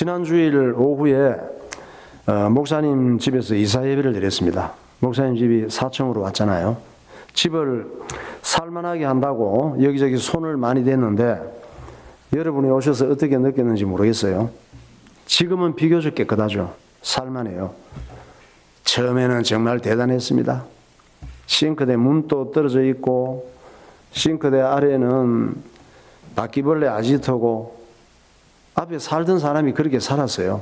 지난 주일 오후에 목사님 집에서 이사 예배를 드렸습니다. 목사님 집이 4층으로 왔잖아요. 집을 살만하게 한다고 여기저기 손을 많이 댔는데 여러분이 오셔서 어떻게 느꼈는지 모르겠어요. 지금은 비교적 깨끗하죠. 살만해요. 처음에는 정말 대단했습니다. 싱크대 문도 떨어져 있고 싱크대 아래는 바퀴벌레 아지트고 앞에 살던 사람이 그렇게 살았어요.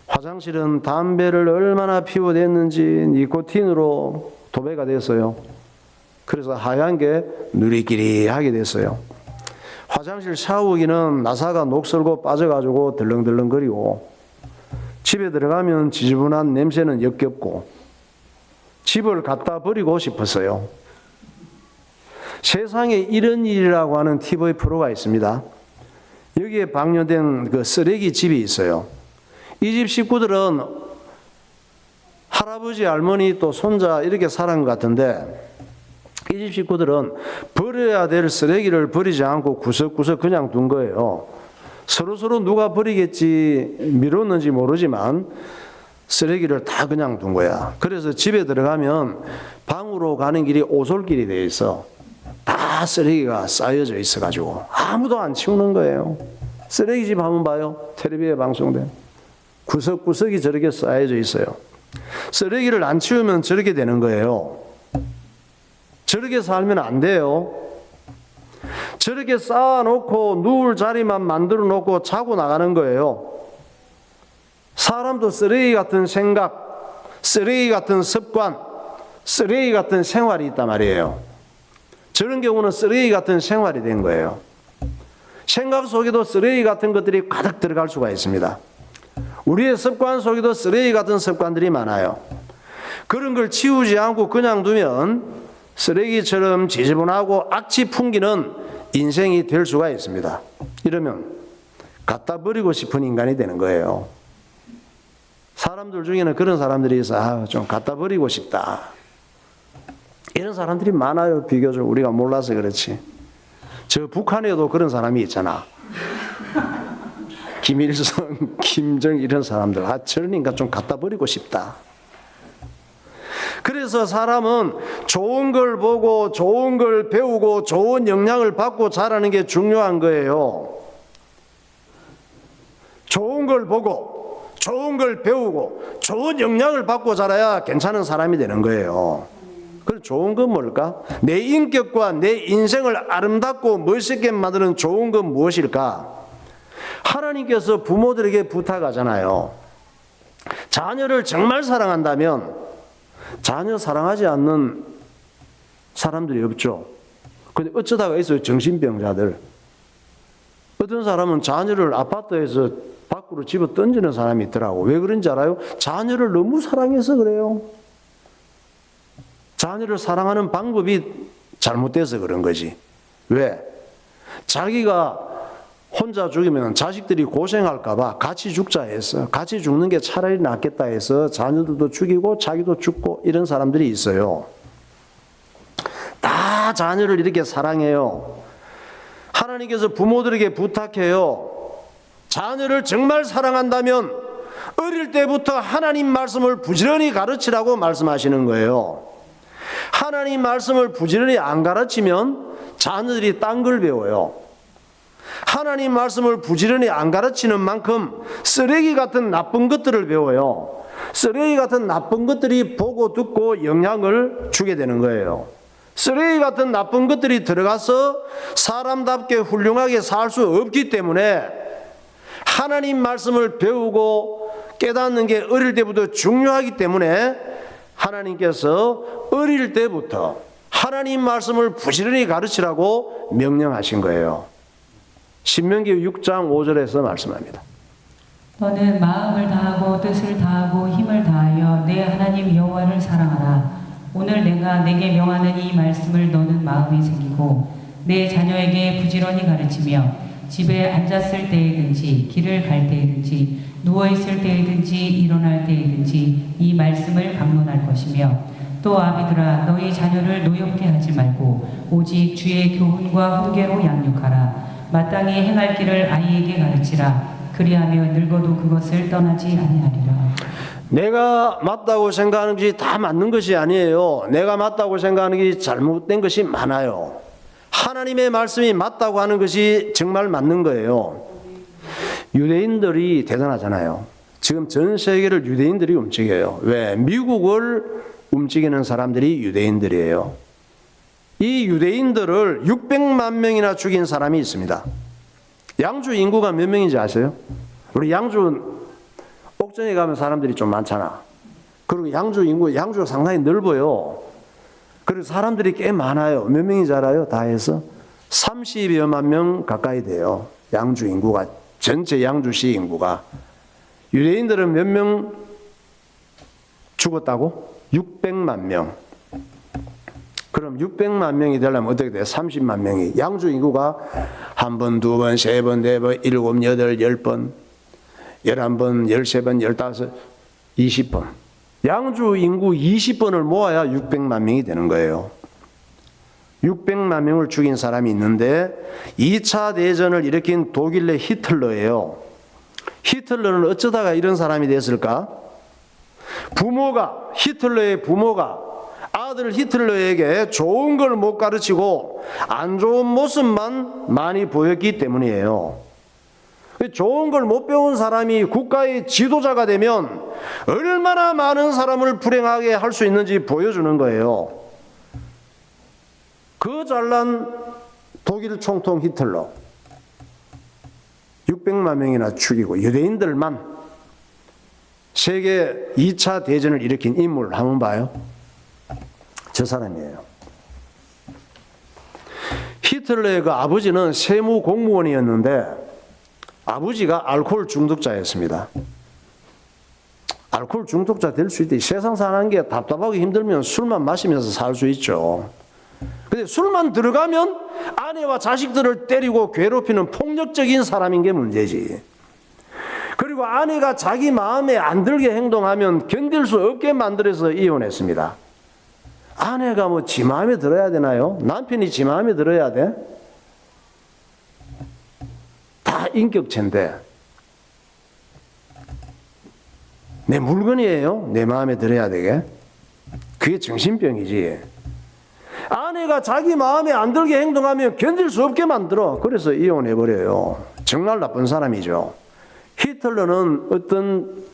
화장실은 담배를 얼마나 피워댔는지 니코틴으로 도배가 됐어요. 그래서 하얀 게 누리끼리하게 됐어요. 화장실 샤워기는 나사가 녹슬고 빠져가지고 덜렁덜렁거리고 집에 들어가면 지저분한 냄새는 역겹고 집을 갖다 버리고 싶었어요. 세상에 이런 일이라고 하는 TV 프로가 있습니다. 여기에 방영된 그 쓰레기 집이 있어요. 이 집 식구들은 할아버지, 할머니 또 손자 이렇게 살은 것 같은데 이 집 식구들은 버려야 될 쓰레기를 버리지 않고 구석구석 그냥 둔 거예요. 서로서로 누가 버리겠지 미뤘는지 모르지만 쓰레기를 다 그냥 둔 거야. 그래서 집에 들어가면 방으로 가는 길이 오솔길이 되어 있어. 다 쓰레기가 쌓여져 있어가지고 아무도 안 치우는 거예요. 쓰레기집 한번 봐요. 텔레비에 방송된 구석구석이 저렇게 쌓여져 있어요. 쓰레기를 안 치우면 저렇게 되는 거예요. 저렇게 살면 안 돼요. 저렇게 쌓아놓고 누울 자리만 만들어 놓고 자고 나가는 거예요. 사람도 쓰레기 같은 생각, 쓰레기 같은 습관, 쓰레기 같은 생활이 있단 말이에요. 저런 경우는 쓰레기 같은 생활이 된 거예요. 생각 속에도 쓰레기 같은 것들이 가득 들어갈 수가 있습니다. 우리의 습관 속에도 쓰레기 같은 습관들이 많아요. 그런 걸 치우지 않고 그냥 두면 쓰레기처럼 지저분하고 악취 풍기는 인생이 될 수가 있습니다. 이러면 갖다 버리고 싶은 인간이 되는 거예요. 사람들 중에는 그런 사람들이 있어. 좀 갖다 버리고 싶다. 이런 사람들이 많아요. 비교적 우리가 몰라서 그렇지. 저 북한에도 그런 사람이 있잖아. 김일성, 김정 이런 사람들. 저런 인간 좀 갖다 버리고 싶다. 그래서 사람은 좋은 걸 보고 좋은 걸 배우고 좋은 영향을 받고 자라는 게 중요한 거예요. 좋은 걸 보고 좋은 걸 배우고 좋은 영향을 받고 자라야 괜찮은 사람이 되는 거예요. 그럼 좋은 건 뭘까? 내 인격과 내 인생을 아름답고 멋있게 만드는 좋은 건 무엇일까? 하나님께서 부모들에게 부탁하잖아요. 자녀를 정말 사랑한다면 자녀 사랑하지 않는 사람들이 없죠. 근데 어쩌다가 있어요. 정신병자들. 어떤 사람은 자녀를 아파트에서 밖으로 집어 던지는 사람이 있더라고. 왜 그런지 알아요? 자녀를 너무 사랑해서 그래요. 자녀를 사랑하는 방법이 잘못돼서 그런 거지. 왜? 자기가 혼자 죽으면 자식들이 고생할까봐 같이 죽자 해서 같이 죽는 게 차라리 낫겠다 해서 자녀들도 죽이고 자기도 죽고 이런 사람들이 있어요. 다 자녀를 이렇게 사랑해요. 하나님께서 부모들에게 부탁해요. 자녀를 정말 사랑한다면 어릴 때부터 하나님 말씀을 부지런히 가르치라고 말씀하시는 거예요. 하나님 말씀을 부지런히 안 가르치면 자녀들이 딴 걸 배워요. 하나님 말씀을 부지런히 안 가르치는 만큼 쓰레기 같은 나쁜 것들을 배워요. 쓰레기 같은 나쁜 것들이 보고 듣고 영향을 주게 되는 거예요. 쓰레기 같은 나쁜 것들이 들어가서 사람답게 훌륭하게 살 수 없기 때문에 하나님 말씀을 배우고 깨닫는 게 어릴 때부터 중요하기 때문에 하나님께서 어릴 때부터 하나님 말씀을 부지런히 가르치라고 명령하신 거예요. 신명기 6장 5절에서 말씀합니다. 너는 마음을 다하고 뜻을 다하고 힘을 다하여 내 하나님 여호와를 사랑하라. 오늘 내가 내게 명하는 이 말씀을 너는 마음에 새기고 내 자녀에게 부지런히 가르치며 집에 앉았을 때이든지 길을 갈 때이든지 누워있을 때이든지 일어날 때이든지 이 말씀을 방문할 것이며 또 아비들아 너희 자녀를 노엽게 하지 말고 오직 주의 교훈과 훈계로 양육하라. 마땅히 행할 길을 아이에게 가르치라. 그리하며 늙어도 그것을 떠나지 아니하리라. 내가 맞다고 생각하는 것이 다 맞는 것이 아니에요. 내가 맞다고 생각하는 것이 잘못된 것이 많아요. 하나님의 말씀이 맞다고 하는 것이 정말 맞는 거예요. 유대인들이 대단하잖아요. 지금 전 세계를 유대인들이 움직여요. 왜? 미국을 움직이는 사람들이 유대인들이에요. 이 유대인들을 600만 명이나 죽인 사람이 있습니다. 양주 인구가 몇 명인지 아세요? 우리 양주 옥정에 가면 사람들이 좀 많잖아. 그리고 양주가 상당히 넓어요. 그리고 사람들이 꽤 많아요. 몇 명인지 알아요? 다 해서 30여만 명 가까이 돼요. 양주 인구가, 전체 양주시 인구가. 유대인들은 몇 명 죽었다고? 600만 명. 그럼 600만 명이 되려면 어떻게 돼요? 30만 명이. 양주 인구가 한 번, 두 번, 세 번, 네 번, 일곱, 여덟, 10번, 11번, 13번, 15, 20번. 양주 인구 20번을 모아야 600만 명이 되는 거예요. 600만 명을 죽인 사람이 있는데 2차 대전을 일으킨 독일의 히틀러예요. 히틀러는 어쩌다가 이런 사람이 됐을까? 히틀러의 부모가 아들 히틀러에게 좋은 걸 못 가르치고 안 좋은 모습만 많이 보였기 때문이에요. 좋은 걸 못 배운 사람이 국가의 지도자가 되면 얼마나 많은 사람을 불행하게 할 수 있는지 보여주는 거예요. 그 잘난 독일 총통 히틀러 600만 명이나 죽이고 유대인들만 세계 2차 대전을 일으킨 인물 한번 봐요. 저 사람이에요. 히틀러의 그 아버지는 세무 공무원이었는데 아버지가 알코올 중독자였습니다. 알코올 중독자 될 수 있대. 세상 사는 게 답답하고 힘들면 술만 마시면서 살 수 있죠. 근데 술만 들어가면 아내와 자식들을 때리고 괴롭히는 폭력적인 사람인 게 문제지. 그리고 아내가 자기 마음에 안 들게 행동하면 견딜 수 없게 만들어서 이혼했습니다. 아내가 뭐 지 마음에 들어야 되나요? 남편이 지 마음에 들어야 돼? 다 인격체인데 내 물건이에요. 내 마음에 들어야 되게. 그게 정신병이지. 아내가 자기 마음에 안 들게 행동하면 견딜 수 없게 만들어. 그래서 이혼해버려요. 정말 나쁜 사람이죠. 히틀러는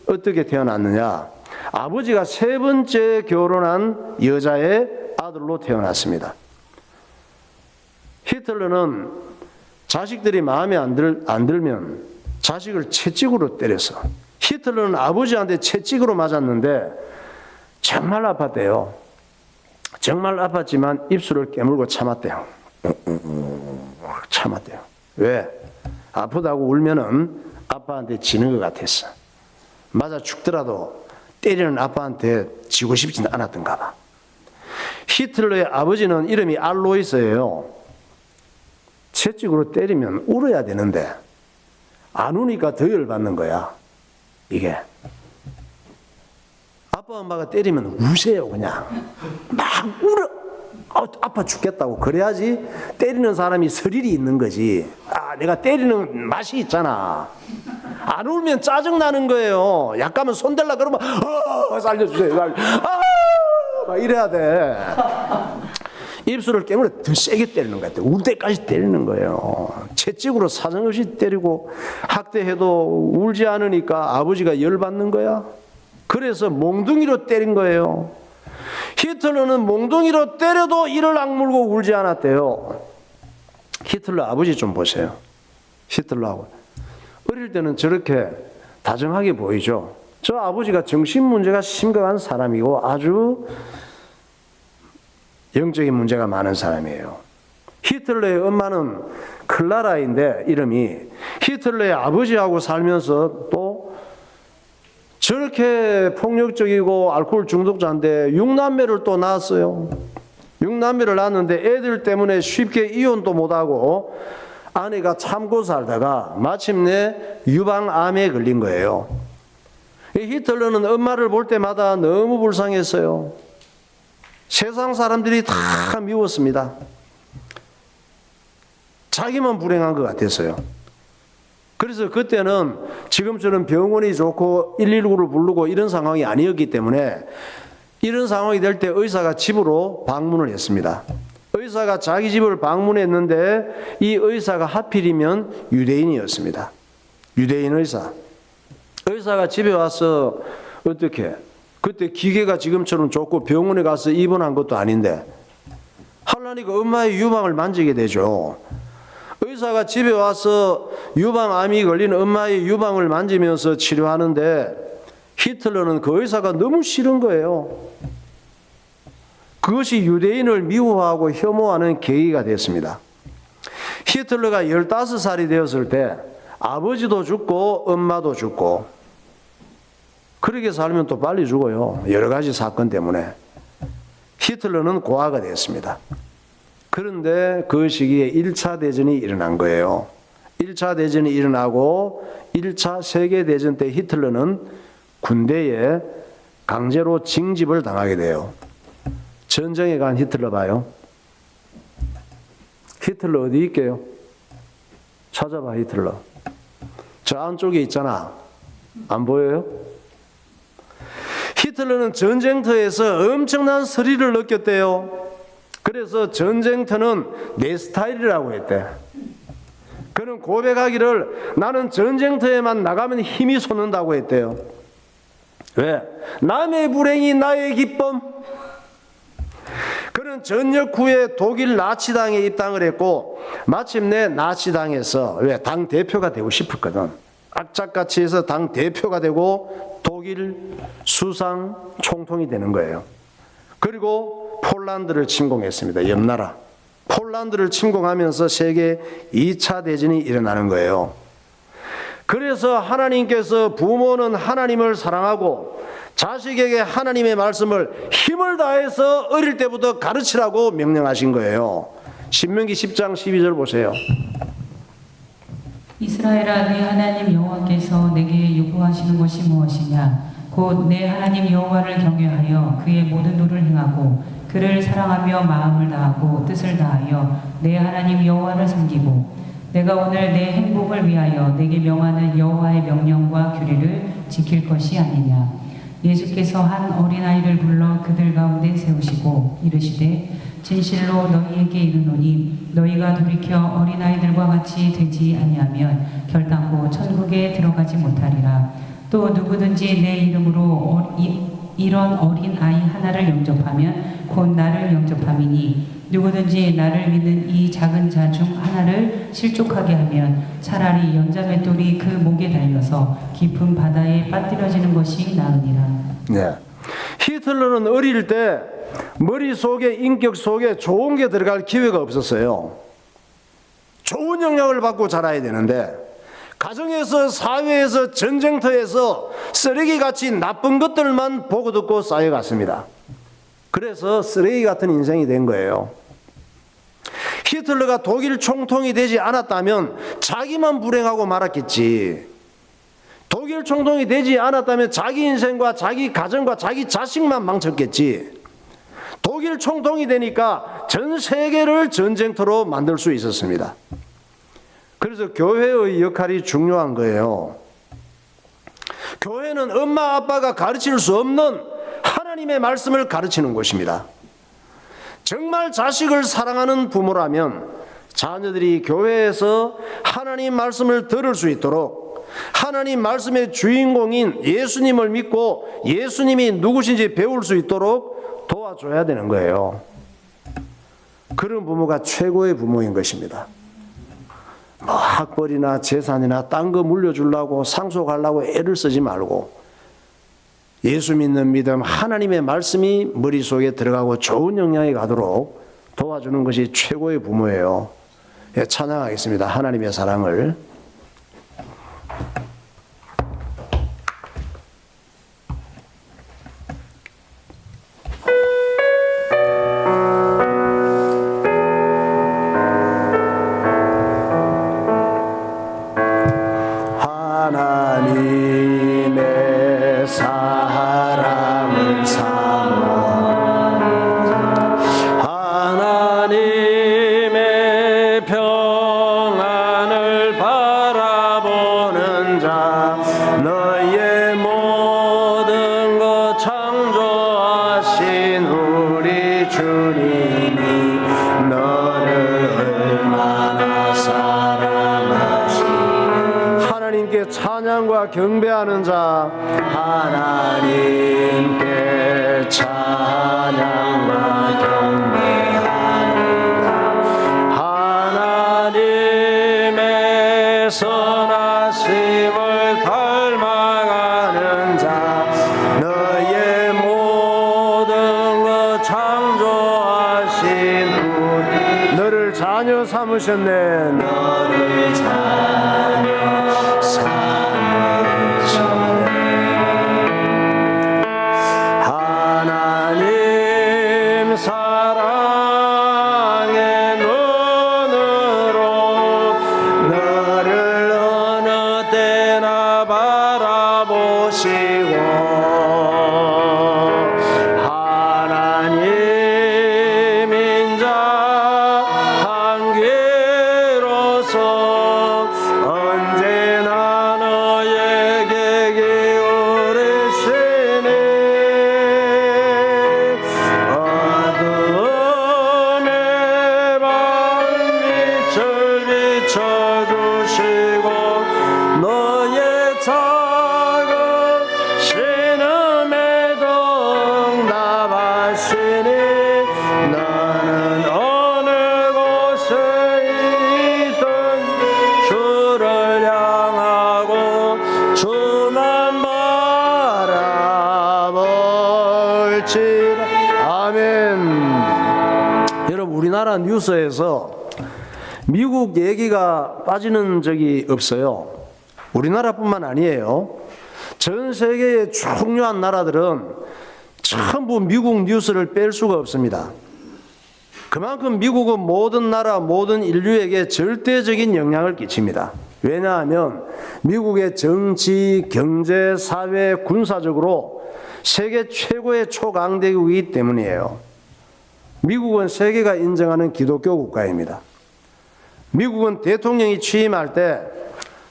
어떻게 태어났느냐? 아버지가 세 번째 결혼한 여자의 아들로 태어났습니다. 히틀러는 자식들이 마음에 안 들면 자식을 채찍으로 때렸어. 히틀러는 아버지한테 채찍으로 맞았는데 정말 아팠대요. 정말 아팠지만 입술을 깨물고 참았대요. 참았대요. 왜? 아프다고 울면은 아빠한테 지는 것 같았어. 맞아 죽더라도 때리는 아빠한테 지고 싶지는 않았던가 봐. 히틀러의 아버지는 이름이 알로이스예요. 채찍으로 때리면 울어야 되는데 안 우니까 더 열받는 거야. 이게 아빠 엄마가 때리면 우세요. 그냥 막 울어. 아파 죽겠다고. 그래야지 때리는 사람이 스릴이 있는 거지. 내가 때리는 맛이 있잖아. 안 울면 짜증나는 거예요. 약간은 손댈라 그러면 살려주세요. 막 이래야 돼. 입술을 깨물어 더 세게 때리는 것 같아요. 울 때까지 때리는 거예요. 채찍으로 사정없이 때리고 학대해도 울지 않으니까 아버지가 열받는 거야. 그래서 몽둥이로 때린 거예요. 히틀러는 몽둥이로 때려도 이를 악물고 울지 않았대요. 히틀러 아버지 좀 보세요. 히틀러하고 어릴 때는 저렇게 다정하게 보이죠. 저 아버지가 정신 문제가 심각한 사람이고 아주 영적인 문제가 많은 사람이에요. 히틀러의 엄마는 클라라인데 이름이 히틀러의 아버지하고 살면서 또 저렇게 폭력적이고 알코올 중독자인데 6남매를 또 낳았어요. 6남매를 낳았는데 애들 때문에 쉽게 이혼도 못하고 아내가 참고 살다가 마침내 유방암에 걸린 거예요. 히틀러는 엄마를 볼 때마다 너무 불쌍했어요. 세상 사람들이 다 미웠습니다. 자기만 불행한 것 같았어요. 그래서 그때는 지금처럼 병원이 좋고 119를 부르고 이런 상황이 아니었기 때문에 이런 상황이 될 때 의사가 집으로 방문을 했습니다. 의사가 자기 집을 방문했는데 이 의사가 하필이면 유대인이었습니다. 유대인 의사. 의사가 집에 와서 어떻게? 그때 기계가 지금처럼 좋고 병원에 가서 입원한 것도 아닌데 하려니까 엄마의 유방을 만지게 되죠. 의사가 집에 와서 유방암이 걸린 엄마의 유방을 만지면서 치료하는데 히틀러는 그 의사가 너무 싫은 거예요. 그것이 유대인을 미워하고 혐오하는 계기가 됐습니다. 히틀러가 15살이 되었을 때 아버지도 죽고 엄마도 죽고 그렇게 살면 또 빨리 죽어요. 여러 가지 사건 때문에. 히틀러는 고아가 됐습니다. 그런데 그 시기에 1차 대전이 일어난 거예요. 1차 대전이 일어나고 1차 세계대전 때 히틀러는 군대에 강제로 징집을 당하게 돼요. 전쟁에 간 히틀러 봐요. 히틀러 어디 있게요? 찾아봐, 히틀러. 저 안쪽에 있잖아. 안 보여요? 히틀러는 전쟁터에서 엄청난 스릴을 느꼈대요. 그래서 전쟁터는 내 스타일이라고 했대. 그는 고백하기를 나는 전쟁터에만 나가면 힘이 솟는다고 했대요. 왜? 남의 불행이 나의 기쁨. 그는 전역 후에 독일 나치당에 입당을 했고 마침내 나치당에서 왜? 당 대표가 되고 싶었거든. 악착같이 해서 당 대표가 되고 독일 수상 총통이 되는 거예요. 그리고 폴란드를 침공했습니다. 옆나라. 폴란드를 침공하면서 세계 2차 대전이 일어나는 거예요. 그래서 하나님께서 부모는 하나님을 사랑하고 자식에게 하나님의 말씀을 힘을 다해서 어릴 때부터 가르치라고 명령하신 거예요. 신명기 10장 12절 보세요. 이스라엘아 내 하나님 여호와께서 내게 요구하시는 것이 무엇이냐 곧 내 하나님 여호와를 경외하여 그의 모든 도를 행하고 그를 사랑하며 마음을 다하고 뜻을 다하여 내 하나님 여호와를 섬기고 내가 오늘 내 행복을 위하여 내게 명하는 여호와의 명령과 규례를 지킬 것이 아니냐. 예수께서 한 어린아이를 불러 그들 가운데 세우시고 이르시되 진실로 너희에게 이르노니 너희가 돌이켜 어린아이들과 같이 되지 아니하면 결단코 천국에 들어가지 못하리라. 또 누구든지 내 이름으로 이런 어린 아이 하나를 영접하면 곧 나를 영접함이니 누구든지 나를 믿는 이 작은 자 중 하나를 실족하게 하면 차라리 연자맷돌이 그 목에 달려서 깊은 바다에 빠뜨려지는 것이 나으니라. 네. 히틀러는 어릴 때 머릿속에 인격 속에 좋은 게 들어갈 기회가 없었어요. 좋은 영향을 받고 자라야 되는데 가정에서 사회에서 전쟁터에서 쓰레기같이 나쁜 것들만 보고 듣고 쌓여갔습니다. 그래서 쓰레기 같은 인생이 된 거예요. 히틀러가 독일 총통이 되지 않았다면 자기만 불행하고 말았겠지. 독일 총통이 되지 않았다면 자기 인생과 자기 가정과 자기 자식만 망쳤겠지. 독일 총통이 되니까 전 세계를 전쟁터로 만들 수 있었습니다. 그래서 교회의 역할이 중요한 거예요. 교회는 엄마 아빠가 가르칠 수 없는 하나님의 말씀을 가르치는 곳입니다. 정말 자식을 사랑하는 부모라면 자녀들이 교회에서 하나님 말씀을 들을 수 있도록 하나님 말씀의 주인공인 예수님을 믿고 예수님이 누구신지 배울 수 있도록 도와줘야 되는 거예요. 그런 부모가 최고의 부모인 것입니다. 뭐 학벌이나 재산이나 딴 거 물려주려고 상속하려고 애를 쓰지 말고 예수 믿는 믿음 하나님의 말씀이 머릿속에 들어가고 좋은 영향이 가도록 도와주는 것이 최고의 부모예요. 예, 찬양하겠습니다. 하나님의 사랑을. 하나님의 사랑을 사모 하나님의 평안을 받 찬양과 경배하는 자 하나님께 찬양과 경배하는 자 하나님의 선하심을 닮아가는 자 너의 모든 것 창조하신 분 너를 자녀 삼으셨네 너를 자녀 삼으셨네 하나님 사랑의 눈으로 너를 어느 때나 바라보시고 하나님 인자 한 귀로서 언제나 너에게 기울이시니 어둠의 밤빛을 비춰주시고 너의 작은 신음에도 응답하시니 나는 어느 곳에 있든 주를 향하고 주만 바라볼지라 아멘. 여러분 우리나라 뉴스에서 미국 얘기가 빠지는 적이 없어요. 우리나라뿐만 아니에요. 전 세계의 중요한 나라들은 전부 미국 뉴스를 뺄 수가 없습니다. 그만큼 미국은 모든 나라, 모든 인류에게 절대적인 영향을 끼칩니다. 왜냐하면 미국의 정치, 경제, 사회, 군사적으로 세계 최고의 초강대국이기 때문이에요. 미국은 세계가 인정하는 기독교 국가입니다. 미국은 대통령이 취임할 때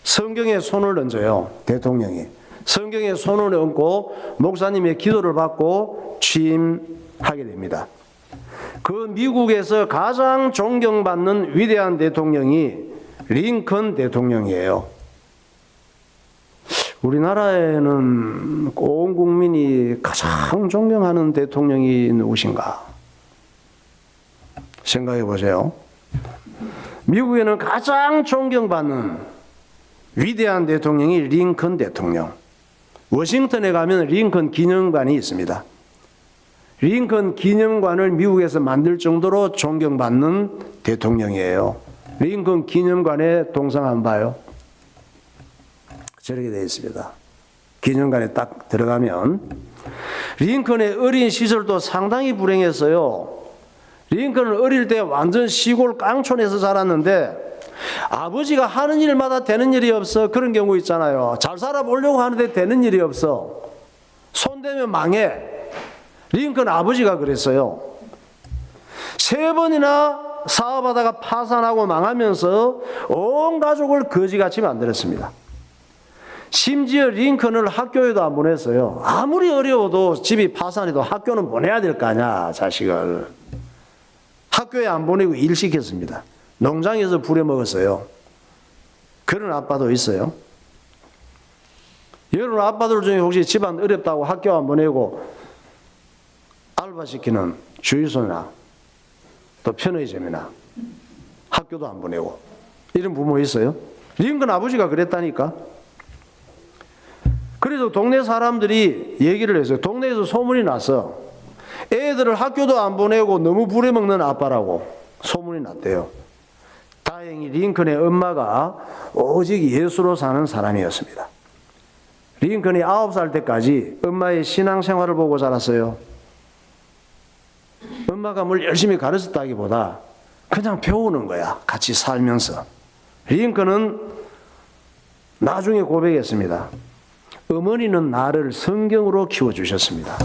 성경에 손을 얹어요. 대통령이. 성경에 손을 얹고 목사님의 기도를 받고 취임하게 됩니다. 그 미국에서 가장 존경받는 위대한 대통령이 링컨 대통령이에요. 우리나라에는 온 국민이 가장 존경하는 대통령이 누구신가? 생각해 보세요. 미국에는 가장 존경받는 위대한 대통령이 링컨 대통령. 워싱턴에 가면 링컨 기념관이 있습니다. 링컨 기념관을 미국에서 만들 정도로 존경받는 대통령이에요. 링컨 기념관에 동상 안 봐요? 저렇게 되어 있습니다. 기념관에 딱 들어가면 링컨의 어린 시절도 상당히 불행했어요. 링컨은 어릴 때 완전 시골 깡촌에서 자랐는데 아버지가 하는 일마다 되는 일이 없어. 그런 경우 있잖아요. 잘 살아보려고 하는데 되는 일이 없어. 손대면 망해. 링컨 아버지가 그랬어요. 3번이나 사업하다가 파산하고 망하면서 온 가족을 거지같이 만들었습니다. 심지어 링컨을 학교에도 안 보냈어요. 아무리 어려워도 집이 파산해도 학교는 보내야 될 거 아니야, 자식을. 학교에 안 보내고 일 시켰습니다. 농장에서 부려먹었어요. 그런 아빠도 있어요. 여러분 아빠들 중에 혹시 집안 어렵다고 학교 안 보내고 알바시키는 주유소나 또 편의점이나 학교도 안 보내고 이런 부모 있어요? 링컨 아버지가 그랬다니까. 그래서 동네 사람들이 얘기를 했어요. 동네에서 소문이 났어. 애들을 학교도 안 보내고 너무 부려먹는 아빠라고 소문이 났대요. 다행히 링컨의 엄마가 오직 예수로 사는 사람이었습니다. 링컨이 9살 때까지 엄마의 신앙생활을 보고 자랐어요. 엄마가 뭘 열심히 가르쳤다기보다 그냥 배우는 거야. 같이 살면서. 링컨은 나중에 고백했습니다. 어머니는 나를 성경으로 키워주셨습니다.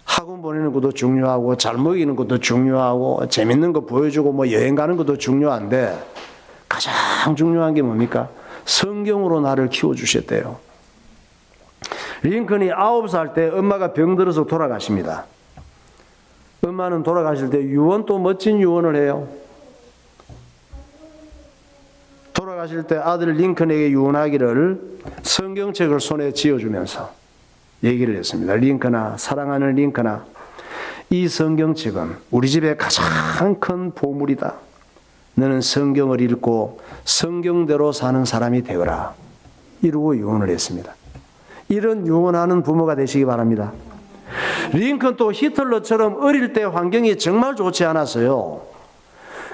학원 보내는 것도 중요하고 잘 먹이는 것도 중요하고 재밌는 거 보여주고 뭐 여행 가는 것도 중요한데 가장 중요한 게 뭡니까? 성경으로 나를 키워주셨대요. 링컨이 9살 때 엄마가 병들어서 돌아가십니다. 엄마는 돌아가실 때 유언 또 멋진 유언을 해요. 돌아가실 때 아들 링컨에게 유언하기를 성경책을 손에 쥐어주면서 얘기를 했습니다. 링컨아, 사랑하는 링컨아, 이 성경책은 우리 집의 가장 큰 보물이다. 너는 성경을 읽고 성경대로 사는 사람이 되어라. 이러고 유언을 했습니다. 이런 유언하는 부모가 되시기 바랍니다. 링컨 또 히틀러처럼 어릴 때 환경이 정말 좋지 않았어요.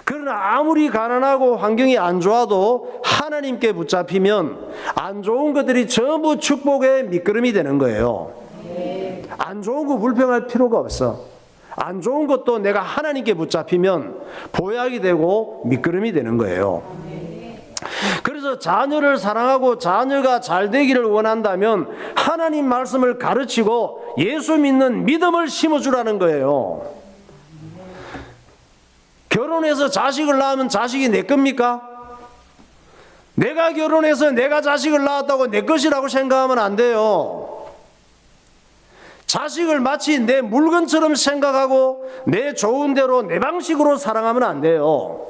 그러나 아무리 가난하고 환경이 안 좋아도 하나님께 붙잡히면 안 좋은 것들이 전부 축복의 밑거름이 되는 거예요. 안 좋은 거 불평할 필요가 없어. 안 좋은 것도 내가 하나님께 붙잡히면 보약이 되고 밑거름이 되는 거예요. 그래서 자녀를 사랑하고 자녀가 잘 되기를 원한다면 하나님 말씀을 가르치고 예수 믿는 믿음을 심어주라는 거예요. 결혼해서 자식을 낳으면 자식이 내 겁니까? 내가 결혼해서 내가 자식을 낳았다고 내 것이라고 생각하면 안 돼요. 자식을 마치 내 물건처럼 생각하고 내 좋은 대로 내 방식으로 사랑하면 안 돼요.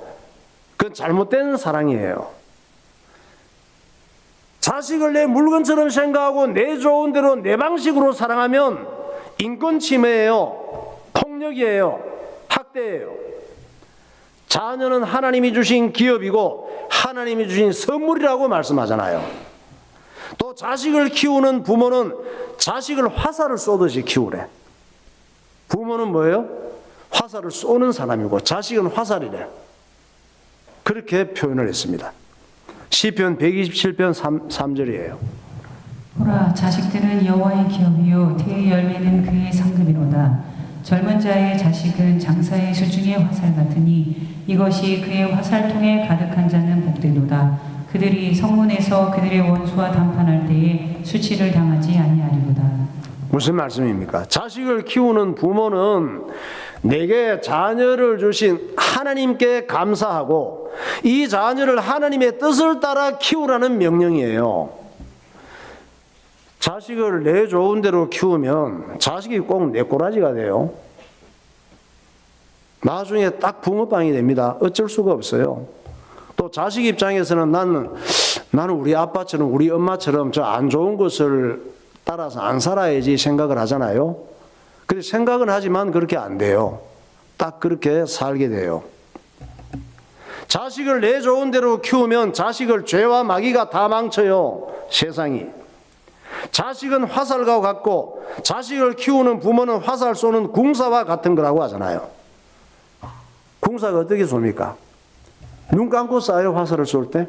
그건 잘못된 사랑이에요. 자식을 내 물건처럼 생각하고 내 좋은 대로 내 방식으로 사랑하면 인권 침해예요. 폭력이에요. 학대예요. 자녀는 하나님이 주신 기업이고 하나님이 주신 선물이라고 말씀하잖아요. 또 자식을 키우는 부모는 자식을 화살을 쏘듯이 키우래. 부모는 뭐예요? 화살을 쏘는 사람이고 자식은 화살이래. 그렇게 표현을 했습니다. 시편 127편 3절이에요. 보라, 자식들은 여호와의 기업이요 태의 열매는 그의 상급이로다. 젊은 자의 자식은 장사의 수중의 화살 같으니 이것이 그의 화살통에 가득한 자는 복되도다. 그들이 성문에서 그들의 원수와 담판할 때에 수치를 당하지 아니하리로다. 무슨 말씀입니까? 자식을 키우는 부모는 내게 자녀를 주신 하나님께 감사하고 이 자녀를 하나님의 뜻을 따라 키우라는 명령이에요. 자식을 내 좋은 대로 키우면 자식이 꼭 내 꼬라지가 돼요. 나중에 딱 붕어빵이 됩니다. 어쩔 수가 없어요. 또 자식 입장에서는 나는 우리 아빠처럼 우리 엄마처럼 저 안 좋은 것을 따라서 안 살아야지 생각을 하잖아요. 그래서 생각은 하지만 그렇게 안 돼요. 딱 그렇게 살게 돼요. 자식을 내 좋은 대로 키우면 자식을 죄와 마귀가 다 망쳐요. 세상이. 자식은 화살과 같고 자식을 키우는 부모는 화살 쏘는 궁사와 같은 거라고 하잖아요. 궁사가 어떻게 쏩니까? 눈 감고 쏴요, 화살을 쏠 때.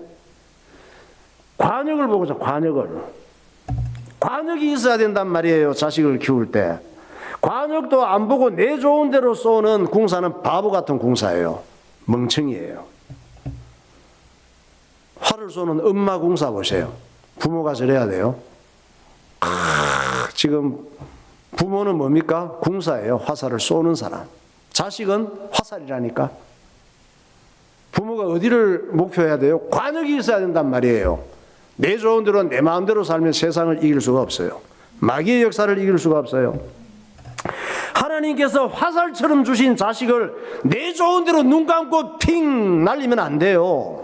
관역을 보고서 관역을. 관역이 있어야 된단 말이에요, 자식을 키울 때. 관역도 안 보고 내 좋은 대로 쏘는 궁사는 바보 같은 궁사예요. 멍청이에요. 활을 쏘는 엄마 궁사 보세요. 부모가 저래야 돼요. 지금 부모는 뭡니까? 궁사예요. 화살을 쏘는 사람. 자식은 화살이라니까. 부모가 어디를 목표해야 돼요? 관역이 있어야 된단 말이에요. 내 좋은 대로 내 마음대로 살면 세상을 이길 수가 없어요. 마귀의 역사를 이길 수가 없어요. 하나님께서 화살처럼 주신 자식을 내 좋은 대로 눈 감고 핑 날리면 안 돼요.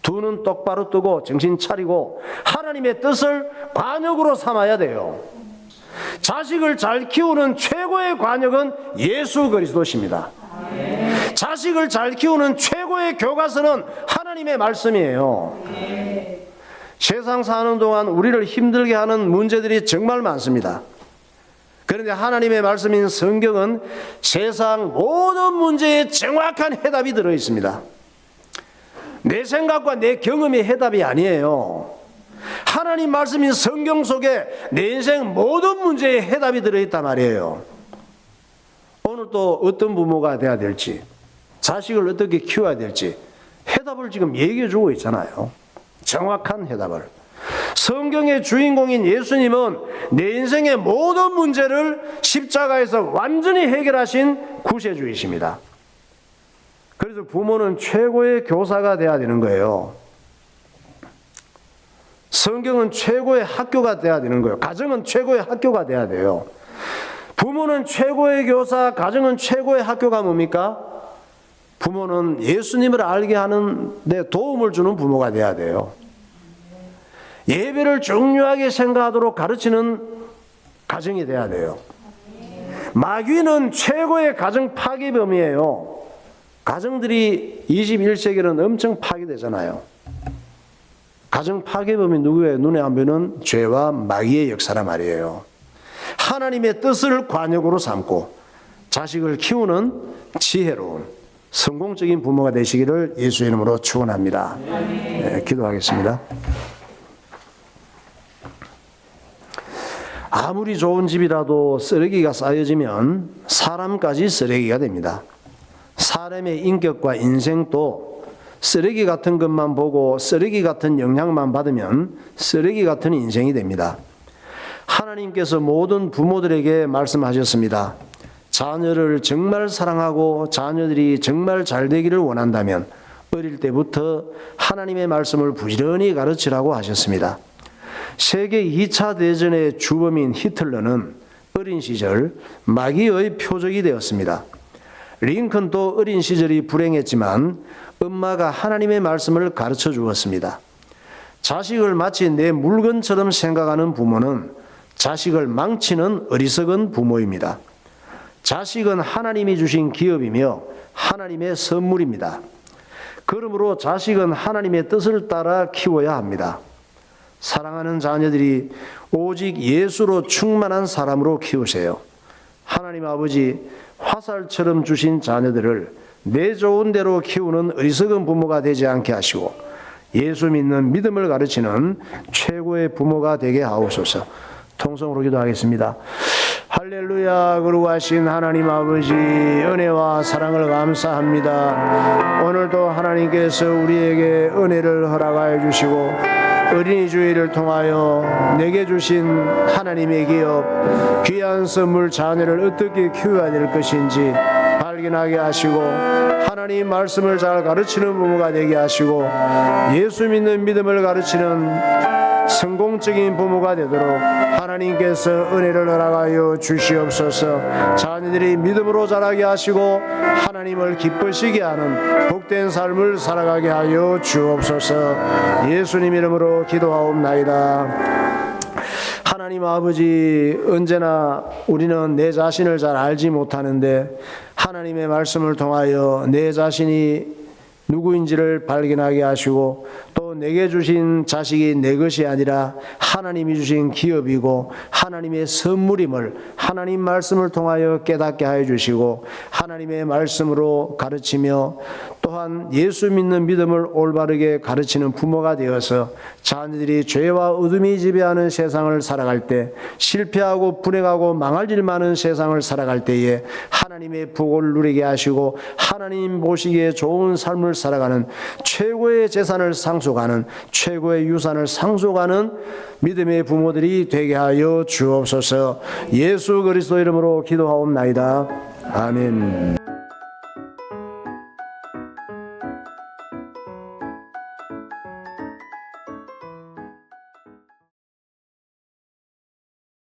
두 눈 똑바로 뜨고 정신 차리고 하나님의 뜻을 관역으로 삼아야 돼요. 자식을 잘 키우는 최고의 관역은 예수 그리스도십니다. 자식을 잘 키우는 최고의 교과서는 하나님의 말씀이에요. 세상 사는 동안 우리를 힘들게 하는 문제들이 정말 많습니다. 그런데 하나님의 말씀인 성경은 세상 모든 문제에 정확한 해답이 들어 있습니다. 내 생각과 내 경험의 해답이 아니에요. 하나님 말씀인 성경 속에 내 인생 모든 문제에 해답이 들어있단 말이에요. 오늘 또 어떤 부모가 돼야 될지, 자식을 어떻게 키워야 될지 해답을 지금 얘기해 주고 있잖아요. 정확한 해답을. 성경의 주인공인 예수님은 내 인생의 모든 문제를 십자가에서 완전히 해결하신 구세주이십니다. 그래서 부모는 최고의 교사가 돼야 되는 거예요. 성경은 최고의 학교가 돼야 되는 거예요. 가정은 최고의 학교가 돼야 돼요. 부모는 최고의 교사, 가정은 최고의 학교가 뭡니까? 부모는 예수님을 알게 하는 데 도움을 주는 부모가 돼야 돼요. 예배를 중요하게 생각하도록 가르치는 가정이 돼야 돼요. 마귀는 최고의 가정 파괴범이에요. 가정들이 21세기는 엄청 파괴되잖아요. 가정 파괴범이 누구예요? 눈에 안 보이는 죄와 마귀의 역사란 말이에요. 하나님의 뜻을 관역으로 삼고 자식을 키우는 지혜로운 성공적인 부모가 되시기를 예수의 이름으로 축원합니다. 네, 기도하겠습니다. 아무리 좋은 집이라도 쓰레기가 쌓여지면 사람까지 쓰레기가 됩니다. 사람의 인격과 인생도 쓰레기 같은 것만 보고 쓰레기 같은 영향만 받으면 쓰레기 같은 인생이 됩니다. 하나님께서 모든 부모들에게 말씀하셨습니다. 자녀를 정말 사랑하고 자녀들이 정말 잘 되기를 원한다면 어릴 때부터 하나님의 말씀을 부지런히 가르치라고 하셨습니다. 세계 2차 대전의 주범인 히틀러는 어린 시절 마귀의 표적이 되었습니다. 링컨도 어린 시절이 불행했지만 엄마가 하나님의 말씀을 가르쳐 주었습니다. 자식을 마치 내 물건처럼 생각하는 부모는 자식을 망치는 어리석은 부모입니다. 자식은 하나님이 주신 기업이며 하나님의 선물입니다. 그러므로 자식은 하나님의 뜻을 따라 키워야 합니다. 사랑하는 자녀들이 오직 예수로 충만한 사람으로 키우세요. 하나님 아버지, 화살처럼 주신 자녀들을 내 좋은 대로 키우는 어리석은 부모가 되지 않게 하시고 예수 믿는 믿음을 가르치는 최고의 부모가 되게 하옵소서. 통성으로 기도하겠습니다. 할렐루야. 거룩하신 하나님 아버지, 은혜와 사랑을 감사합니다. 오늘도 하나님께서 우리에게 은혜를 허락하여 주시고 어린이 주일을 통하여 내게 주신 하나님의 기업, 귀한 선물 자녀를 어떻게 키워야 될 것인지 발견하게 하시고 하나님 말씀을 잘 가르치는 부모가 되게 하시고 예수 믿는 믿음을 가르치는 성공적인 부모가 되도록 하나님께서 은혜를 허락하여 주시옵소서. 자녀들이 믿음으로 자라게 하시고 하나님을 기쁘시게 하는 복된 삶을 살아가게 하여 주옵소서. 예수님 이름으로 기도하옵나이다. 하나님 아버지, 언제나 우리는 내 자신을 잘 알지 못하는데 하나님의 말씀을 통하여 내 자신이 누구인지를 발견하게 하시고 또 내게 주신 자식이 내 것이 아니라 하나님이 주신 기업이고 하나님의 선물임을 하나님 말씀을 통하여 깨닫게 하여 주시고 하나님의 말씀으로 가르치며 또한 예수 믿는 믿음을 올바르게 가르치는 부모가 되어서 자녀들이 죄와 어둠이 지배하는 세상을 살아갈 때 실패하고 불행하고 망할 일 많은 세상을 살아갈 때에 하나님의 복을 누리게 하시고 하나님 보시기에 좋은 삶을 살아가는 최고의 재산을 상속하는 최고의 유산을 상속하는 믿음의 부모들이 되게 하여 주옵소서. 예수 그리스도 이름으로 기도하옵나이다. 아멘.